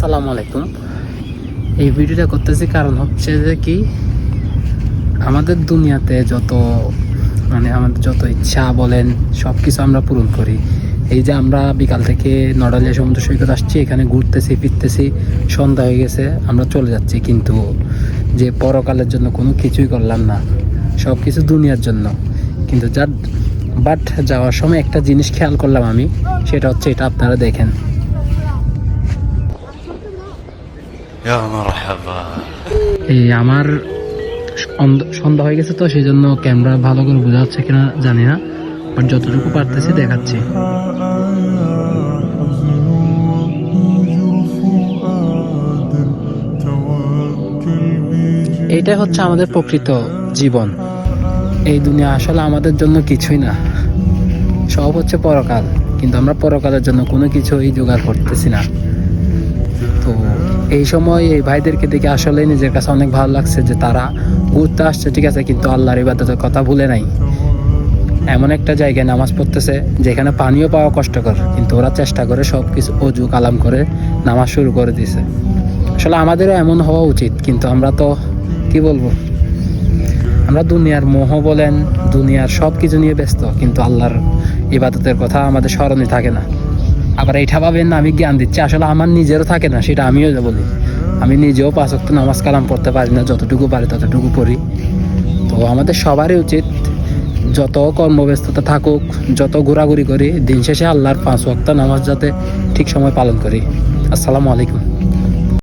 আসসালামু আলাইকুম। এই ভিডিওটা করতেছি কারণ হচ্ছে যে কি আমাদের দুনিয়াতে আমাদের যত ইচ্ছা বলেন সব কিছু আমরা পূরণ করি। এই যে আমরা বিকাল থেকে নড়ালিয়া সমুদ্র সৈকত আসছি, এখানে ঘুরতেছি ফিরতেছি, সন্ধ্যা হয়ে গেছে, আমরা চলে যাচ্ছি, কিন্তু যে পরকালের জন্য কোনো কিছুই করলাম না, সব কিছু দুনিয়ার জন্য। কিন্তু বাট যাওয়ার সময় একটা জিনিস খেয়াল করলাম আমি, সেটা হচ্ছে এটা, আপনারা দেখেন। এই আমার সন্ধ্যা হয়ে গেছে তো সেই জন্য ক্যামেরা ভালো করে বোঝা যাচ্ছে কিনা জানি না, বাট যতটুকু পারতেছি দেখাচ্ছি। এইটাই হচ্ছে আমাদের প্রকৃত জীবন। এই দুনিয়া আসলে আমাদের জন্য কিছুই না, সব হচ্ছে পরকাল, কিন্তু আমরা পরকালের জন্য কোনো কিছুই জোগাড় করতেছি না। তো এই সময় এই ভাইদেরকে দেখে আসলে নিজের কাছে অনেক ভালো লাগছে যে তারা ঘুরতে আসছে, ঠিক আছে, কিন্তু আল্লাহর ইবাদতের কথা ভুলে নাই। এমন একটা জায়গায় নামাজ পড়তেছে যেখানে পানিও পাওয়া কষ্টকর, কিন্তু ওরা চেষ্টা করে সব কিছু অজু কালাম করে নামাজ শুরু করে দিছে। আসলে আমাদেরও এমন হওয়া উচিত, কিন্তু আমরা তো কি বলবো, আমরা দুনিয়ার মোহ বলেন, দুনিয়ার সব কিছু নিয়ে ব্যস্ত, কিন্তু আল্লাহর ইবাদতের কথা আমাদের স্মরণে থাকে না। আবার এইটা ভাবেন না আমি জ্ঞান দিচ্ছি, আসলে আমার নিজেরও থাকে না, সেটা আমিও বলি। আমি নিজেও 5 ওয়াক্ত নামাজ কালাম পড়তে পারি না, যতটুকু পারি ততটুকু পড়ি। তো আমাদের সবারই উচিত, যত কর্মব্যস্ততা থাকুক, যত ঘোরাঘুরি করি, দিন শেষে আল্লাহর 5 ওয়াক্ত নামাজ যাতে ঠিক সময় পালন করি। আসসালামু আলাইকুম।